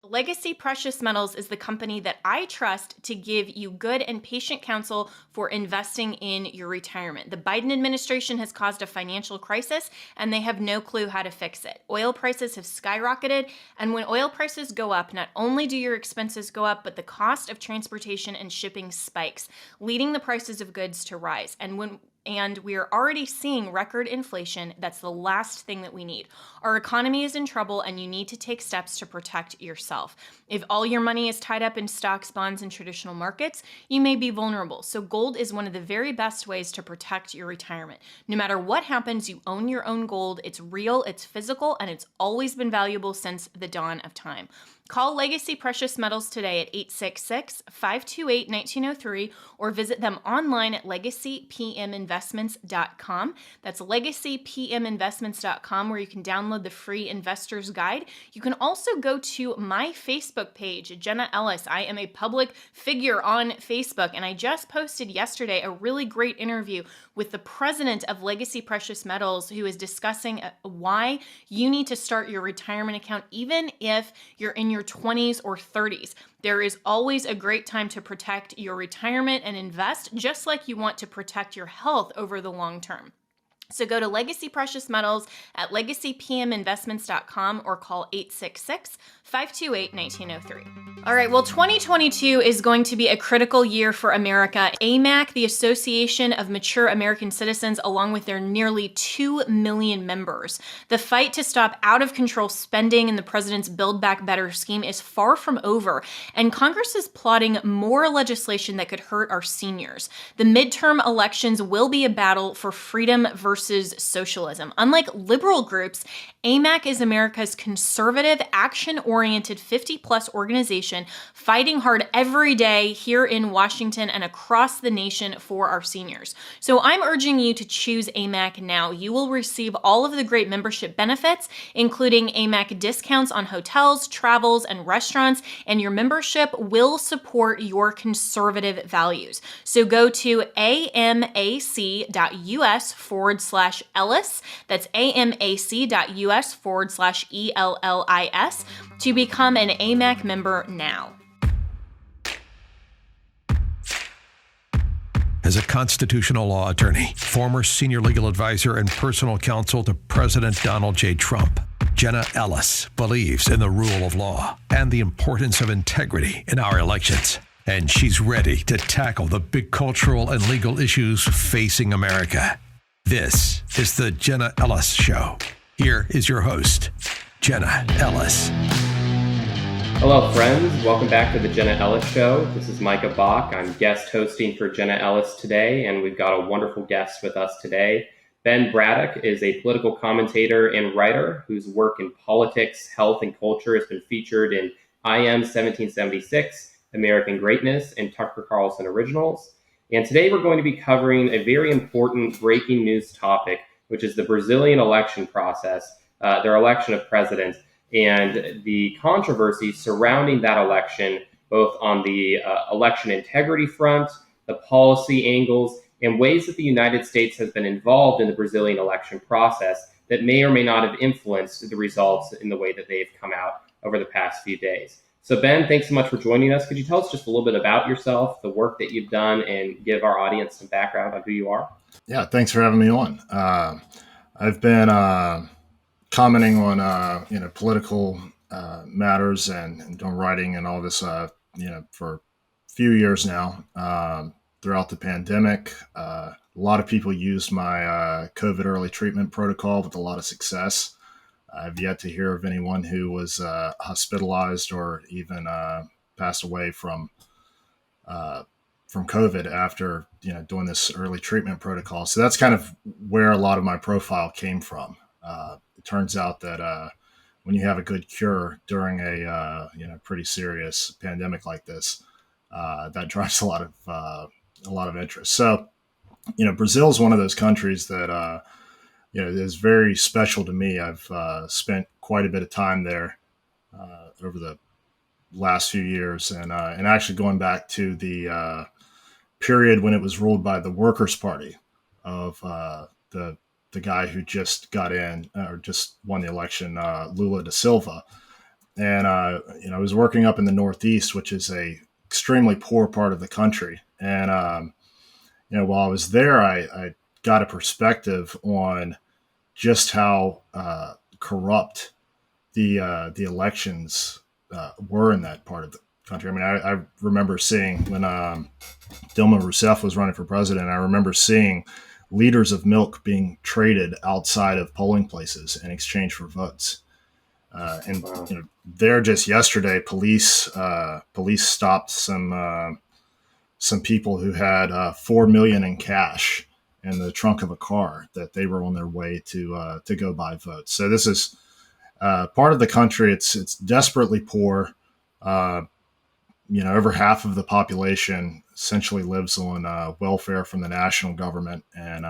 Legacy Precious Metals is the company that I trust to give you good and patient counsel for investing in your retirement. The Biden administration has caused a financial crisis, and they have no clue how to fix it. Oil prices have skyrocketed, and when oil prices go up, not only do your expenses go up, but the cost of transportation and shipping spikes, leading the prices of goods to rise. And we are already seeing record inflation. That's the last thing that we need. Our economy is in trouble, and you need to take steps to protect yourself. If all your money is tied up in stocks, bonds, and traditional markets, you may be vulnerable. So gold is one of the very best ways to protect your retirement. No matter what happens, you own your own gold. It's real, it's physical, and it's always been valuable since the dawn of time. Call Legacy Precious Metals today at 866-528-1903 or visit them online at legacypminvestments.com. That's legacypminvestments.com, where you can download the free investor's guide. You can also go to my Facebook page, Jenna Ellis. I am a public figure on Facebook, and I just posted yesterday a really great interview with the president of Legacy Precious Metals, who is discussing why you need to start your retirement account even if you're in your 20s or 30s. There is always a great time to protect your retirement and invest, just like you want to protect your health over the long term. So go to Legacy Precious Metals at legacypminvestments.com or call 866-528-1903. All right, well, 2022 is going to be a critical year for America. AMAC, the Association of Mature American Citizens, along with their nearly 2 million members. The fight to stop out-of-control spending in the president's Build Back Better scheme is far from over, and Congress is plotting more legislation that could hurt our seniors. The midterm elections will be a battle for freedom versus socialism. Unlike liberal groups, AMAC is America's conservative, action-oriented 50-plus organization fighting hard every day here in Washington and across the nation for our seniors. So I'm urging you to choose AMAC now. You will receive all of the great membership benefits, including AMAC discounts on hotels, travels, and restaurants, and your membership will support your conservative values. So go to amac.us/Ellis. That's amac.us/ELLIS to become an AMAC member now. As a constitutional law attorney, former senior legal advisor, and personal counsel to President Donald J. Trump, Jenna Ellis believes in the rule of law and the importance of integrity in our elections. And she's ready to tackle the big cultural and legal issues facing America. This is the Jenna Ellis Show. Here is your host, Jenna Ellis. Hello, friends. Welcome back to the Jenna Ellis Show. This is Micah Bock. I'm guest hosting for Jenna Ellis today, and we've got a wonderful guest with us today. Ben Braddock is a political commentator and writer whose work in politics, health, and culture has been featured in I Am 1776, American Greatness, and Tucker Carlson Originals. And today we're going to be covering a very important breaking news topic, which is the Brazilian election process, their election of president, and the controversy surrounding that election, both on the election integrity front, the policy angles, and ways that the United States has been involved in the Brazilian election process that may or may not have influenced the results in the way that they've come out over the past few days. So Ben, thanks so much for joining us. Could you tell us just a little bit about yourself, the work that you've done, and give our audience some background on who you are? Yeah, thanks for having me on. I've been commenting on political matters and doing writing and all this for a few years now. Throughout the pandemic, a lot of people used my COVID early treatment protocol with a lot of success. I've yet to hear of anyone who was hospitalized or even passed away from COVID after doing this early treatment protocol. So that's kind of where a lot of my profile came from. It turns out that when you have a good cure during a pretty serious pandemic like this, that drives a lot of interest. So Brazil is one of those countries that is very special to me. I've spent quite a bit of time there over the last few years, and actually going back to the period when it was ruled by the Workers' Party of the guy who just got in or just won the election, Lula da Silva. and I was working up in the Northeast, which is a extremely poor part of the country. And while I was there, I got a perspective on just how corrupt the elections were in that part of the country. I mean, I remember seeing when Dilma Rousseff was running for president, I remember seeing liters of milk being traded outside of polling places in exchange for votes. And Wow. there just yesterday, police stopped some people who had $4 million in cash in the trunk of a car that they were on their way to go buy votes. So this is part of the country. It's desperately poor. Over half of the population essentially lives on welfare from the national government, and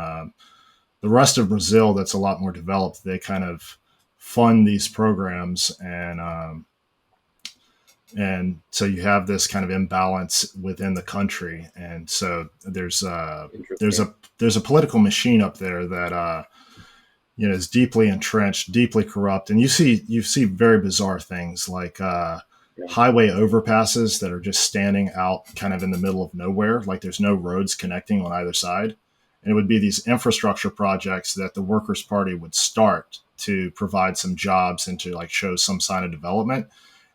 the rest of Brazil, that's a lot more developed. They kind of fund these programs, and so you have this kind of imbalance within the country, and so there's a Interesting. political machine up there that is deeply entrenched, deeply corrupt, and you see very bizarre things like Yeah. highway overpasses that are just standing out kind of in the middle of nowhere, like there's no roads connecting on either side, and it would be these infrastructure projects that the Workers' Party would start to provide some jobs and to like show some sign of development,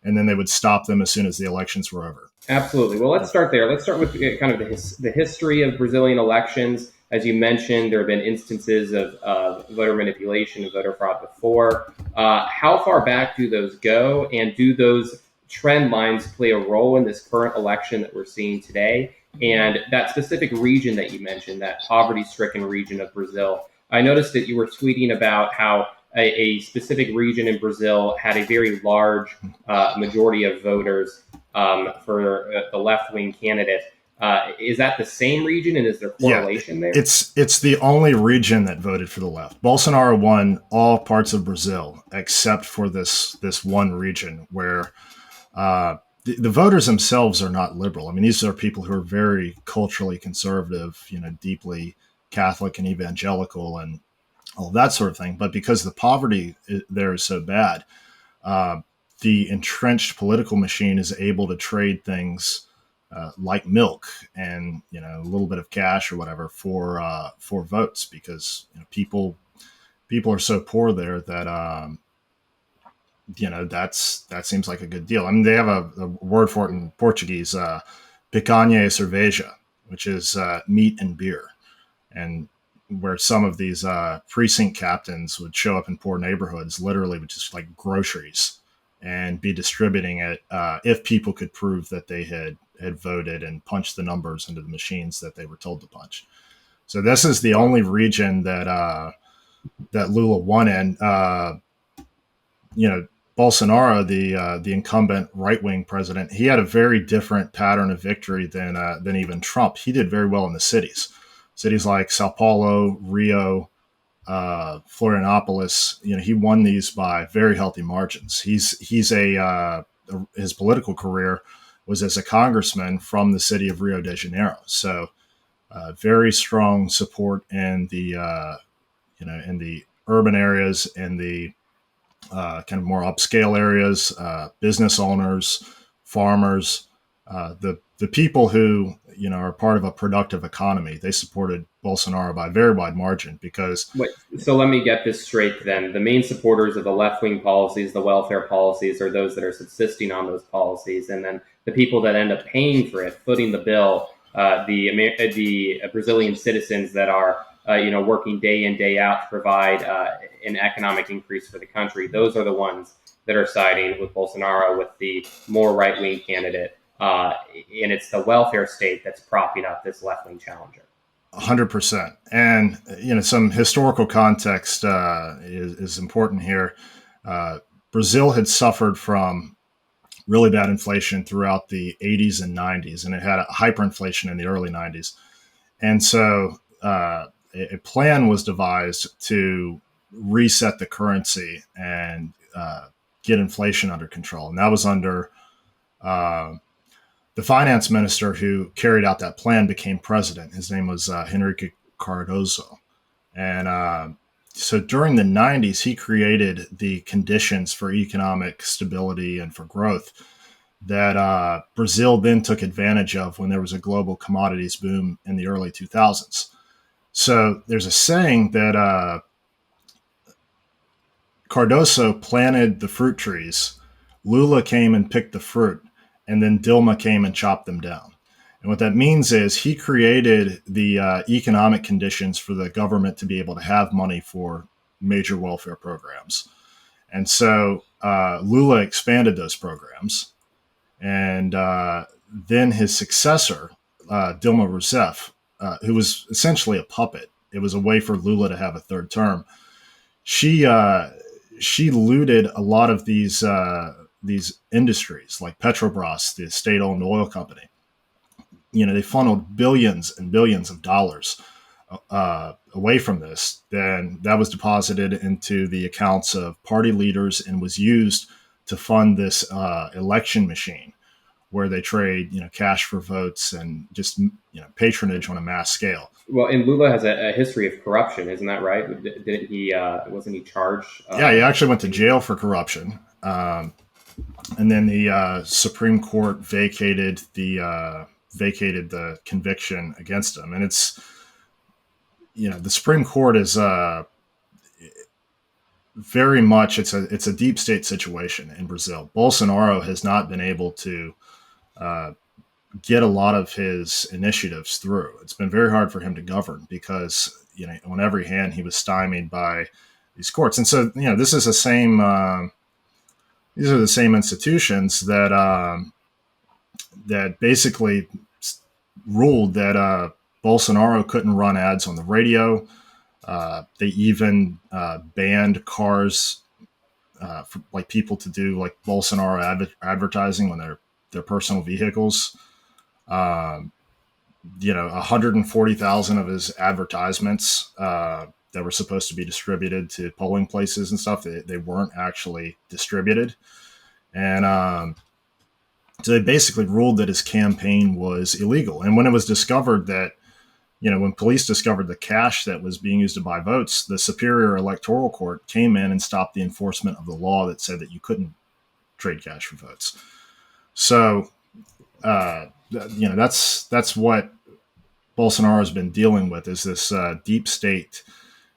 and then they would stop them as soon as the elections were over. Absolutely. Well, let's start there. Let's start with kind of the history of Brazilian elections. As you mentioned, there have been instances of voter manipulation and voter fraud before. How far back do those go? And do those trend lines play a role in this current election that we're seeing today? And that specific region that you mentioned, that poverty-stricken region of Brazil, I noticed that you were tweeting about how a specific region in Brazil had a very large majority of voters for the left-wing candidate. Is that the same region, and is there correlation there? It's the only region that voted for the left. Bolsonaro won all parts of Brazil except for this one region where the voters themselves are not liberal. I mean, these are people who are very culturally conservative, deeply Catholic and evangelical and all that sort of thing. But because the poverty there is so bad, the entrenched political machine is able to trade things like milk and a little bit of cash or whatever for votes, because people are so poor there that that seems like a good deal. I mean, they have a word for it in Portuguese, picanha e cerveja, which is meat and beer, and where some of these precinct captains would show up in poor neighborhoods, literally with just like groceries, and be distributing it if people could prove that they had voted and punched the numbers into the machines that they were told to punch. So this is the only region that Lula won in. Bolsonaro, the incumbent right-wing president, he had a very different pattern of victory than even Trump. He did very well in the cities like Sao Paulo, Rio, Florianopolis. He won these by very healthy margins. His political career was as a congressman from the city of Rio de Janeiro. So very strong support in the in the urban areas, in the kind of more upscale areas, business owners, farmers, the people who are part of a productive economy. They supported Bolsonaro by a very wide margin because. Wait, so let me get this straight then. The main supporters of the left-wing policies, the welfare policies, are those that are subsisting on those policies, and then the people that end up paying for it, footing the bill, the Brazilian citizens that are working day in, day out to provide an economic increase for the country. Those are the ones that are siding with Bolsonaro, with the more right-wing candidate. And it's the welfare state that's propping up this left-wing challenger. 100%. And, some historical context is important here. Brazil had suffered from really bad inflation throughout the 80s and 90s, and it had a hyperinflation in the early 90s. And so a plan was devised to reset the currency and get inflation under control. And that was under the finance minister who carried out that plan became president. His name was Henrique Cardoso. And So during the 90s, he created the conditions for economic stability and for growth that Brazil then took advantage of when there was a global commodities boom in the early 2000s. So there's a saying that Cardoso planted the fruit trees, Lula came and picked the fruit, and then Dilma came and chopped them down. And what that means is he created the economic conditions for the government to be able to have money for major welfare programs. And so Lula expanded those programs. And then his successor, Dilma Rousseff, who was essentially a puppet, it was a way for Lula to have a third term. She looted a lot of these industries, like Petrobras, the state-owned oil company. They funneled billions and billions of dollars away from this. Then that was deposited into the accounts of party leaders and was used to fund this election machine where they trade, cash for votes and just, patronage on a mass scale. Well, and Lula has a history of corruption, isn't that right? Didn't he? Wasn't he charged? Yeah, he actually went to jail for corruption, and then the Supreme Court vacated the conviction against him. And it's, the Supreme Court is very much it's a deep state situation in Brazil. Bolsonaro has not been able to get a lot of his initiatives through. It's been very hard for him to govern because, on every hand he was stymied by these courts. And so, this is the same, these are the same institutions that basically ruled that Bolsonaro couldn't run ads on the radio. They even banned cars for like people to do like Bolsonaro advertising on their personal vehicles. 140,000 of his advertisements that were supposed to be distributed to polling places and stuff, they weren't actually distributed. And so they basically ruled that his campaign was illegal. And when it was discovered that, when police discovered the cash that was being used to buy votes, the Superior Electoral Court came in and stopped the enforcement of the law that said that you couldn't trade cash for votes. So, that's what Bolsonaro has been dealing with, is this deep state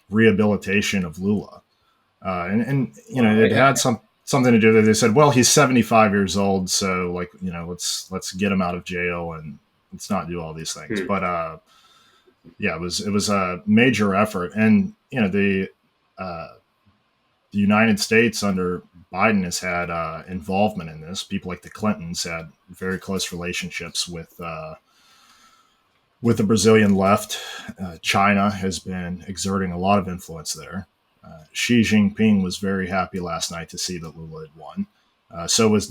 rehabilitation of Lula. It had something to do with it. They said, well, he's 75 years old, so let's get him out of jail and let's not do all these things. But it was a major effort, and the United States under Biden has had involvement in this. People like the Clintons had very close relationships with the Brazilian left. China has been exerting a lot of influence there. Xi Jinping was very happy last night to see that Lula had won. So was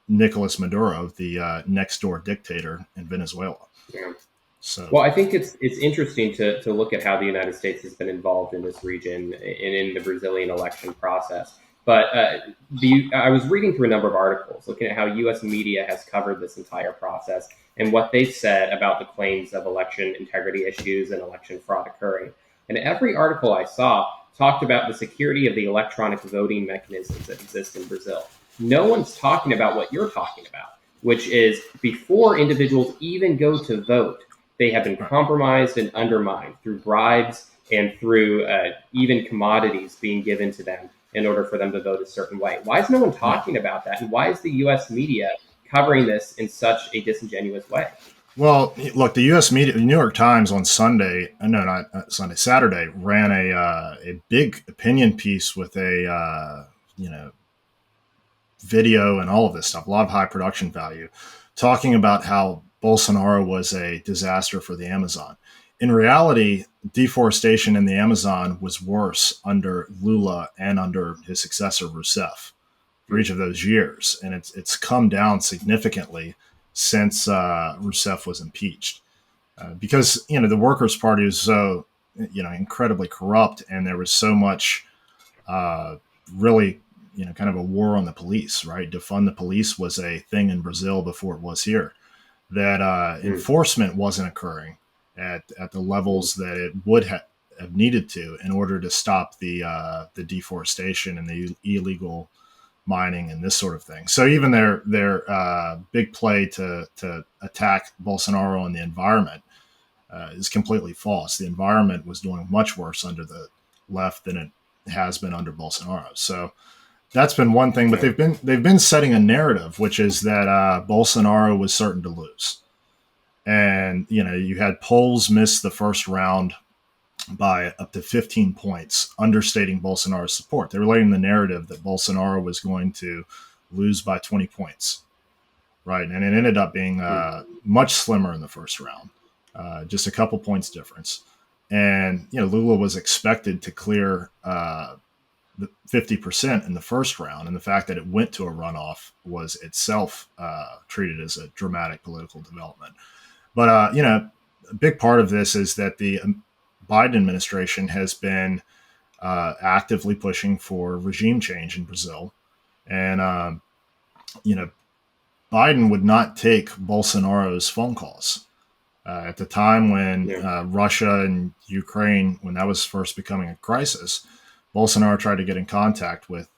Nicolas Maduro, the next door dictator in Venezuela. Yeah. So, well, I think it's interesting to look at how the United States has been involved in this region and in the Brazilian election process. But I was reading through a number of articles looking at how U.S. media has covered this entire process and what they've said about the claims of election integrity issues and election fraud occurring. And every article I saw talked about the security of the electronic voting mechanisms that exist in Brazil. No one's talking about what you're talking about, which is before individuals even go to vote, they have been compromised and undermined through bribes and through even commodities being given to them in order for them to vote a certain way. Why is no one talking about that? And why is the U.S. media covering this in such a disingenuous way? Well, look, the U.S. media, the New York Times on Saturday, ran a big opinion piece with a, video and all of this stuff, a lot of high production value, talking about how Bolsonaro was a disaster for the Amazon. In reality, deforestation in the Amazon was worse under Lula and under his successor Rousseff for each of those years, and it's come down significantly since Rousseff was impeached, because the Workers' Party was so incredibly corrupt, and there was so much really kind of a war on the police, right? Defund the police was a thing in Brazil before it was here. That enforcement wasn't occurring at the levels that it would have needed to in order to stop the deforestation and the illegal mining and this sort of thing. So even their big play to attack Bolsonaro and the environment is completely false. The environment was doing much worse under the left than it has been under Bolsonaro. So that's been one thing, but they've been setting a narrative, which is that Bolsonaro was certain to lose. And, you had polls miss the first round by up to 15 points, understating Bolsonaro's support. They were laying the narrative that Bolsonaro was going to lose by 20 points, right? And it ended up being much slimmer in the first round, just a couple points difference. And, Lula was expected to clear the 50% in the first round. And the fact that it went to a runoff was itself treated as a dramatic political development. But, a big part of this is that the Biden administration has been actively pushing for regime change in Brazil. And, Biden would not take Bolsonaro's phone calls. At the time when Russia and Ukraine, when that was first becoming a crisis, Bolsonaro tried to get in contact with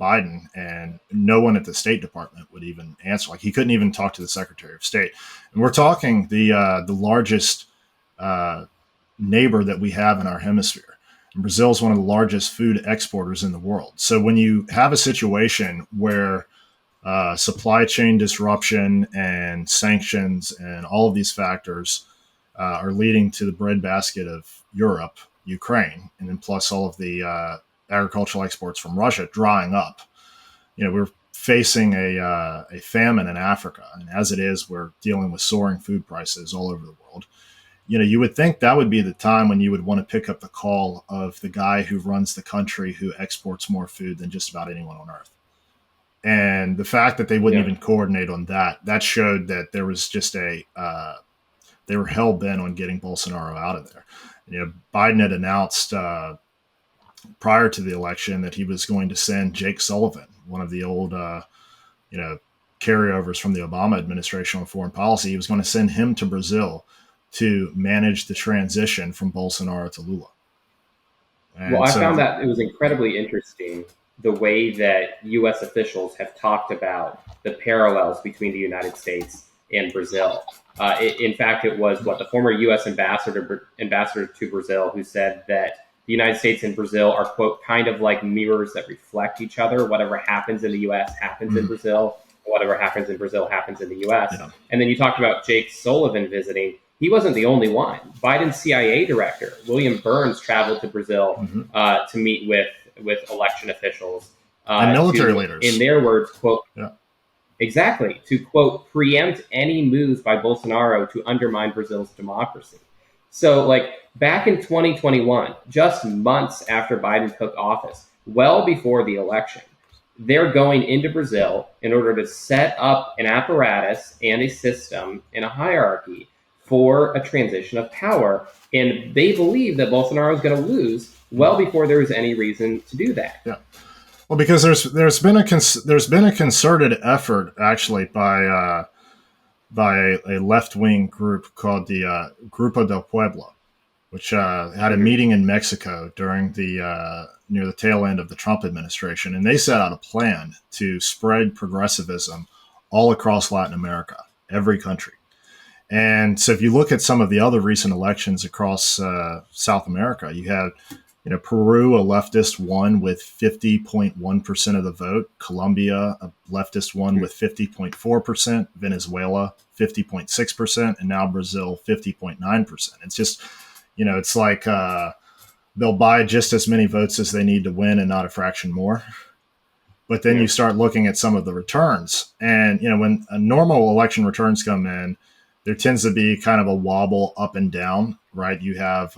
Biden, and no one at the State Department would even answer. Like, he couldn't even talk to the Secretary of State. And we're talking the largest neighbor that we have in our hemisphere. And Brazil is one of the largest food exporters in the world. So when you have a situation where supply chain disruption and sanctions and all of these factors are leading to the breadbasket of Europe, Ukraine, and then plus all of the agricultural exports from Russia drying up, we're facing a famine in Africa. And as it is, we're dealing with soaring food prices all over the world. You would think that would be the time when you would want to pick up the call of the guy who runs the country who exports more food than just about anyone on earth. And the fact that they wouldn't even coordinate on that showed that there was just they were hell bent on getting Bolsonaro out of there. Biden had announced prior to the election that he was going to send Jake Sullivan, one of the old, carryovers from the Obama administration on foreign policy. He was going to send him to Brazil to manage the transition from Bolsonaro to Lula. And I found that it was incredibly interesting the way that U.S. officials have talked about the parallels between the United States and Brazil. In fact, it was the former U.S. ambassador to Brazil who said that the United States and Brazil are, quote, kind of like mirrors that reflect each other. Whatever happens in the U.S. happens in Brazil. Whatever happens in Brazil happens in the U.S. Yeah. And then you talked about Jake Sullivan visiting. He wasn't the only one. Biden's CIA director, William Burns, traveled to Brazil to meet with election officials. And military leaders. In their words, quote, exactly, to, quote, preempt any moves by Bolsonaro to undermine Brazil's democracy. So, back in 2021, just months after Biden took office, well before the election, they're going into Brazil in order to set up an apparatus and a system and a hierarchy for a transition of power. And they believe that Bolsonaro is going to lose well before there was any reason to do that. Yeah. Well, because there's been a concerted effort actually by a left-wing group called the Grupo del Pueblo, which had a meeting in Mexico during the near the tail end of the Trump administration, and they set out a plan to spread progressivism all across Latin America, every country. And so, if you look at some of the other recent elections across South America, you had Peru, a leftist, won with 50.1% of the vote. Colombia, a leftist, won with 50.4%. Venezuela, 50.6%. And now Brazil, 50.9%. It's just, it's like they'll buy just as many votes as they need to win and not a fraction more. But then you start looking at some of the returns. And, when a normal election returns come in, there tends to be kind of a wobble up and down, right? You have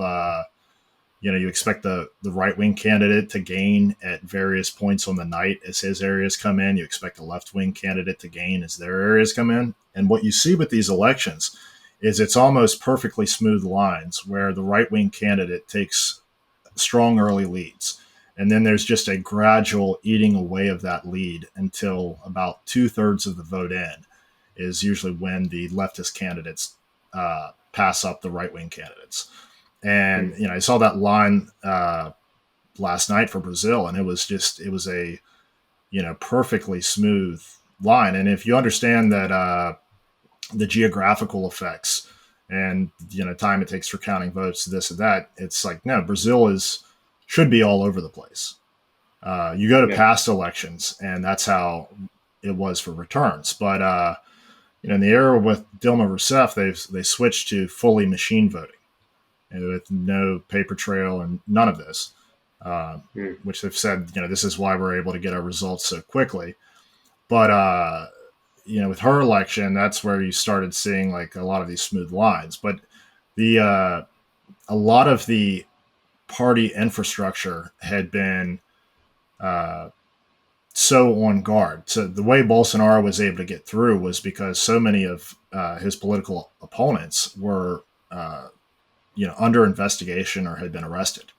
you expect the right-wing candidate to gain at various points on the night as his areas come in. You expect the left-wing candidate to gain as their areas come in. And what you see with these elections is it's almost perfectly smooth lines where the right-wing candidate takes strong early leads. And then there's just a gradual eating away of that lead until about 2/3 of the vote in is usually when the leftist candidates pass up the right-wing candidates. And I saw that line last night for Brazil, and it was a perfectly smooth line. And if you understand that the geographical effects and time it takes for counting votes, this and that, it's like, no, Brazil should be all over the place. You go to past elections, and that's how it was for returns. But in the era with Dilma Rousseff, they switched to fully machine voting, with no paper trail and none of this, which they've said, this is why we're able to get our results so quickly. But with her election, that's where you started seeing like a lot of these smooth lines. But a lot of the party infrastructure had been so on guard. So the way Bolsonaro was able to get through was because so many of his political opponents were, under investigation or had been arrested,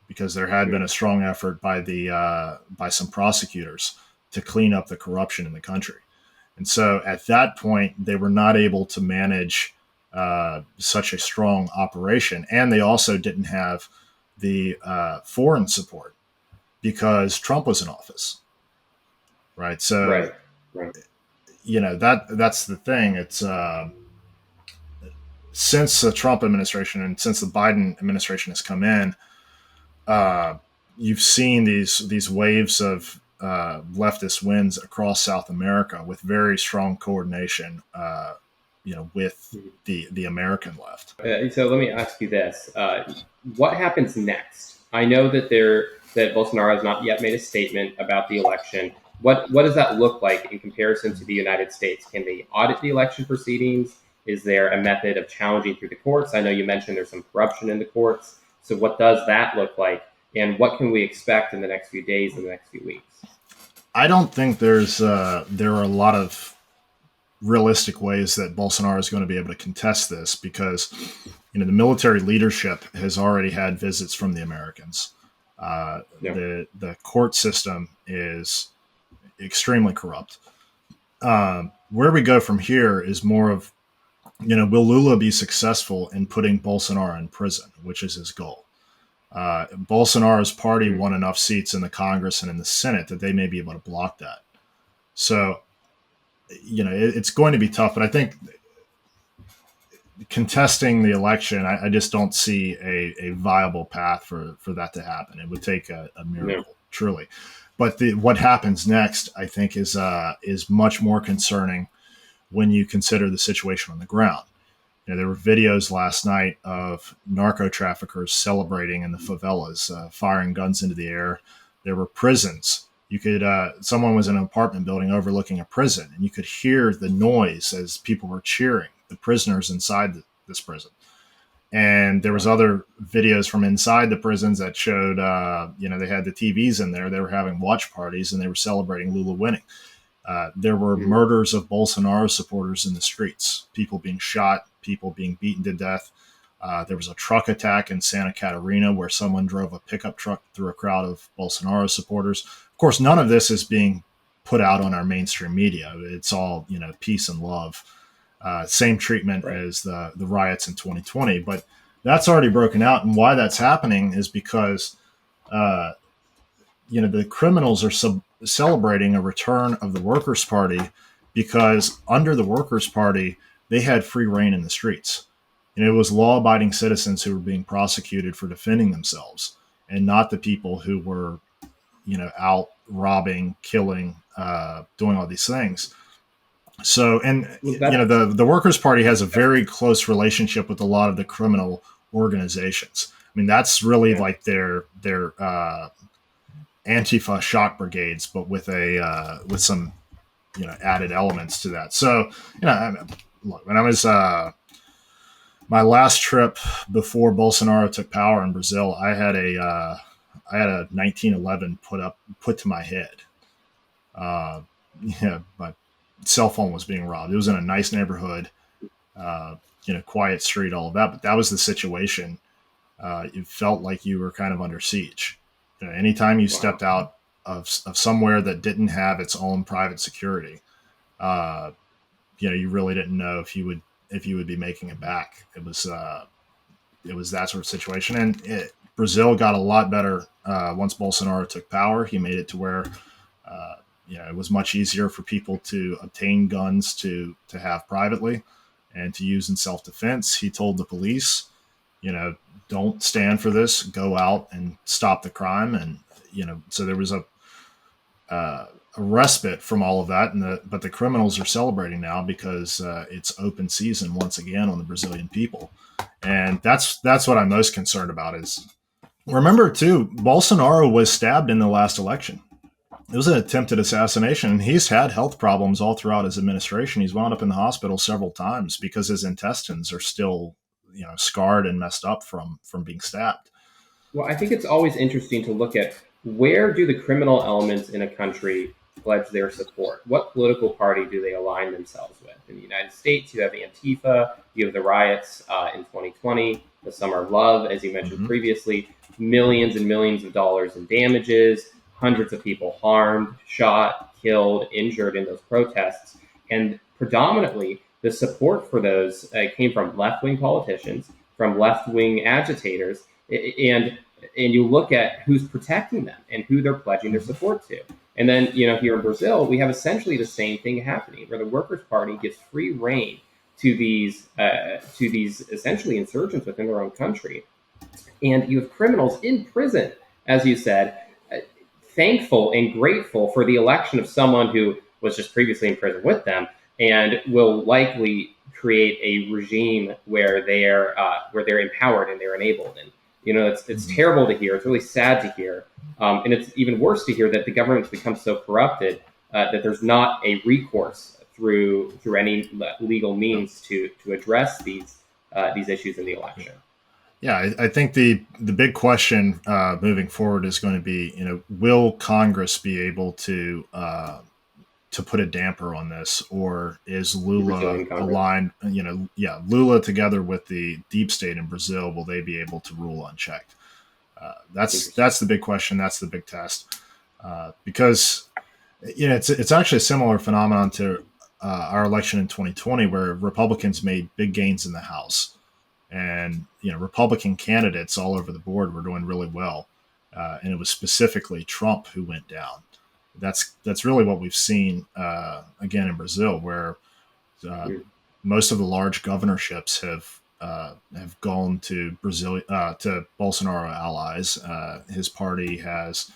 because there had been a strong effort by some prosecutors to clean up the corruption in the country. And so at that point, they were not able to manage such a strong operation. And they also didn't have the foreign support because Trump was in office. Right. So, that's the thing. It's since the Trump administration and since the Biden administration has come in, you've seen these waves of leftist wins across South America with very strong coordination, with the American left. So let me ask you this: what happens next? I know that Bolsonaro has not yet made a statement about the election. What does that look like in comparison to the United States? Can they audit the election proceedings? Is there a method of challenging through the courts? I know you mentioned there's some corruption in the courts. So what does that look like? And what can we expect in the next few days and the next few weeks? I don't think there are a lot of realistic ways that Bolsonaro is going to be able to contest this, because the military leadership has already had visits from the Americans. The court system is extremely corrupt. Where we go from here is more of, will Lula be successful in putting Bolsonaro in prison, which is his goal? Bolsonaro's party won enough seats in the Congress and in the Senate that they may be able to block that. So, it's going to be tough, but I think contesting the election, I just don't see a viable path for that to happen. It would take a miracle, truly. But what happens next, I think, is much more concerning when you consider the situation on the ground. There were videos last night of narco traffickers celebrating in the favelas, firing guns into the air. There were prisons. You could someone was in an apartment building overlooking a prison, and you could hear the noise as people were cheering the prisoners inside this prison. And there was other videos from inside the prisons that showed, they had the TVs in there. They were having watch parties, and they were celebrating Lula winning. There were murders of Bolsonaro supporters in the streets, people being shot, people being beaten to death. There was a truck attack in Santa Catarina where someone drove a pickup truck through a crowd of Bolsonaro supporters. Of course, none of this is being put out on our mainstream media. It's all, peace and love. Same treatment as the riots in 2020. But that's already broken out. And why that's happening is because, the criminals are celebrating a return of the Workers' Party, because under the Workers' Party, they had free reign in the streets. It was law-abiding citizens who were being prosecuted for defending themselves, and not the people who were, out robbing, killing, doing all these things. So, and the Workers' Party has a very close relationship with a lot of the criminal organizations. I mean, that's really like their Antifa shock brigades, but with some added elements to that. So, look, when I was my last trip before Bolsonaro took power in Brazil, I had a 1911 put to my head. My cell phone was being robbed. It was in a nice neighborhood, quiet street, all of that. But that was the situation. It felt like you were kind of under siege. Anytime you stepped out of somewhere that didn't have its own private security, you really didn't know if you would be making it back. It was it was that sort of situation. And Brazil got a lot better once Bolsonaro took power. He made it to where it was much easier for people to obtain guns to have privately and to use in self-defense. He told the police, don't stand for this, go out and stop the crime. And, so there was a respite from all of that. But the criminals are celebrating now because it's open season once again on the Brazilian people. And that's what I'm most concerned about is, remember too, Bolsonaro was stabbed in the last election. It was an attempted assassination, and he's had health problems all throughout his administration. He's wound up in the hospital several times because his intestines are still, scarred and messed up from being stabbed. Well, I think it's always interesting to look at where do the criminal elements in a country pledge their support? What political party do they align themselves with? In the United States, you have Antifa, you have the riots in 2020, the Summer of Love, as you mentioned previously, millions and millions of dollars in damages, hundreds of people harmed, shot, killed, injured in those protests. And predominantly, the support for those came from left-wing politicians, from left-wing agitators, and you look at who's protecting them and who they're pledging their support to. And then, here in Brazil, we have essentially the same thing happening, where the Workers' Party gives free rein to these essentially insurgents within their own country. And you have criminals in prison, as you said, thankful and grateful for the election of someone who was just previously in prison with them, and will likely create a regime where they're empowered and they're enabled. And it's terrible to hear. It's really sad to hear, and it's even worse to hear that the government's become so corrupted that there's not a recourse through any legal means to address these issues in the election. Yeah, I think the big question moving forward is going to be, will Congress be able to put a damper on this, or is Lula aligned? Lula together with the deep state in Brazil, will they be able to rule unchecked? That's the big question. That's the big test, because it's actually a similar phenomenon to our election in 2020, where Republicans made big gains in the House. And, Republican candidates all over the board were doing really well. And it was specifically Trump who went down. That's really what we've seen, again, in Brazil, where most of the large governorships have gone to Brazil, to Bolsonaro allies. His party has,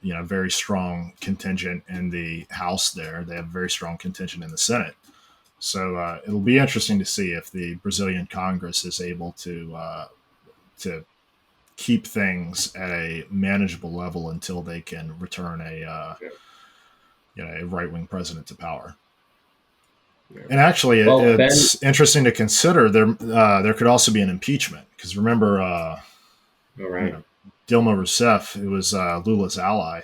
very strong contingent in the House there. They have a very strong contingent in the Senate. So it'll be interesting to see if the Brazilian Congress is able to keep things at a manageable level until they can return a right-wing president to power. Yeah. And actually, it's interesting to consider there could also be an impeachment, because remember, Dilma Rousseff, who was Lula's ally,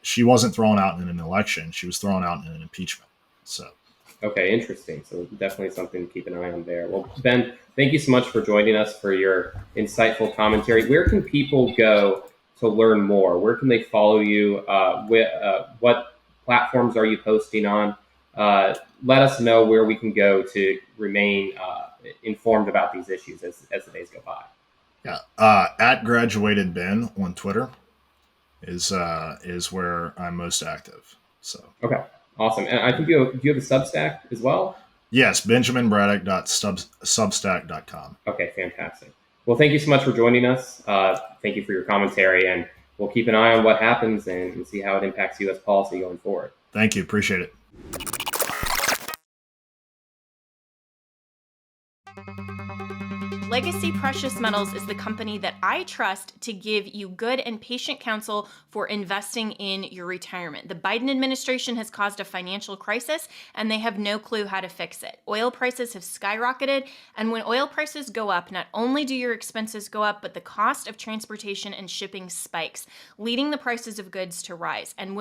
she wasn't thrown out in an election; she was thrown out in an impeachment. So. Okay, interesting. So definitely something to keep an eye on there. Well, Ben, thank you so much for joining us for your insightful commentary. Where can people go to learn more? Where can they follow you? What platforms are you posting on? Let us know where we can go to remain informed about these issues as the days go by. Yeah, at Graduated Ben on Twitter is where I'm most active. So okay. Awesome. And I think do you have a Substack as well? Yes, benjaminbraddock.substack.com. Okay, fantastic. Well, thank you so much for joining us. Thank you for your commentary, and we'll keep an eye on what happens and see how it impacts U.S. policy going forward. Thank you. Appreciate it. Legacy Precious Metals is the company that I trust to give you good and patient counsel for investing in your retirement. The Biden administration has caused a financial crisis, and they have no clue how to fix it. Oil prices have skyrocketed, and when oil prices go up, not only do your expenses go up, but the cost of transportation and shipping spikes, leading the prices of goods to rise. And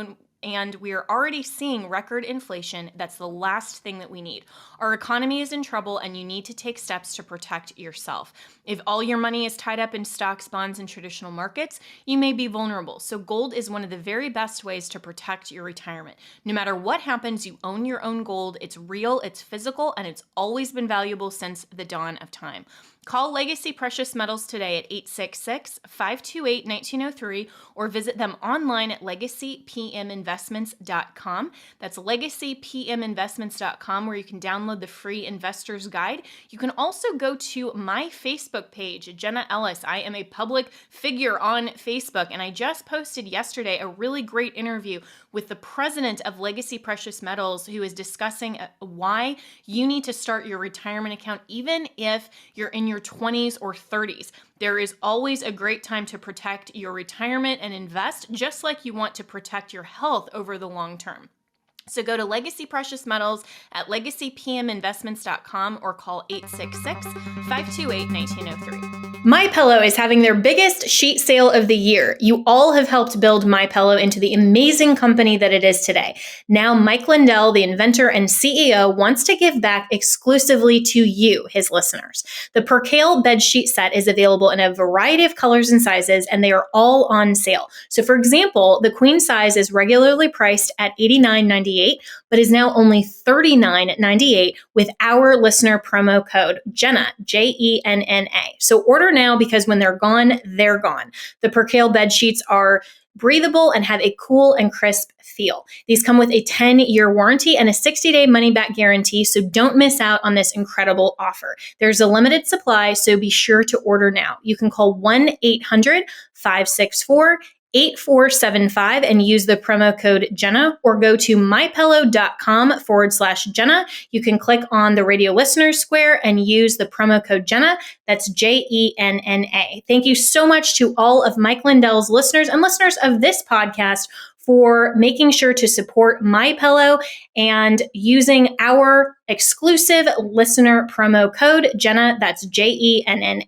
we are already seeing record inflation. That's the last thing that we need. Our economy is in trouble, and you need to take steps to protect yourself. If all your money is tied up in stocks, bonds, and traditional markets, you may be vulnerable. So gold is one of the very best ways to protect your retirement. No matter what happens, you own your own gold. It's real, it's physical, and it's always been valuable since the dawn of time. Call Legacy Precious Metals today at 866-528-1903 or visit them online at legacypminvestments.com. That's legacypminvestments.com, where you can download the free investor's guide. You can also go to my Facebook page, Jenna Ellis. I am a public figure on Facebook, and I just posted yesterday a really great interview with the president of Legacy Precious Metals, who is discussing why you need to start your retirement account even if you're in your 20s or 30s. There is always a great time to protect your retirement and invest, just like you want to protect your health over the long term. So go to Legacy Precious Metals at legacypminvestments.com or call 866-528-1903. MyPillow is having their biggest sheet sale of the year. You all have helped build MyPillow into the amazing company that it is today. Now, Mike Lindell, the inventor and CEO, wants to give back exclusively to you, his listeners. The Percale bed sheet set is available in a variety of colors and sizes, and they are all on sale. So, for example, the queen size is regularly priced at $89.98, but is now only $39.98 with our listener promo code Jenna, Jenna. So order now, because when they're gone, they're gone. The Percale bed sheets are breathable and have a cool and crisp feel. These come with a 10-year warranty and a 60-day money-back guarantee, so don't miss out on this incredible offer. There's a limited supply, so be sure to order now. You can call 1-800-564-8475 and use the promo code Jenna, or go to mypillow.com/Jenna. You can click on the radio listeners square and use the promo code Jenna. That's Jenna. Thank you so much to all of Mike Lindell's listeners and listeners of this podcast for making sure to support MyPillow and using our exclusive listener promo code Jenna. That's Jenna.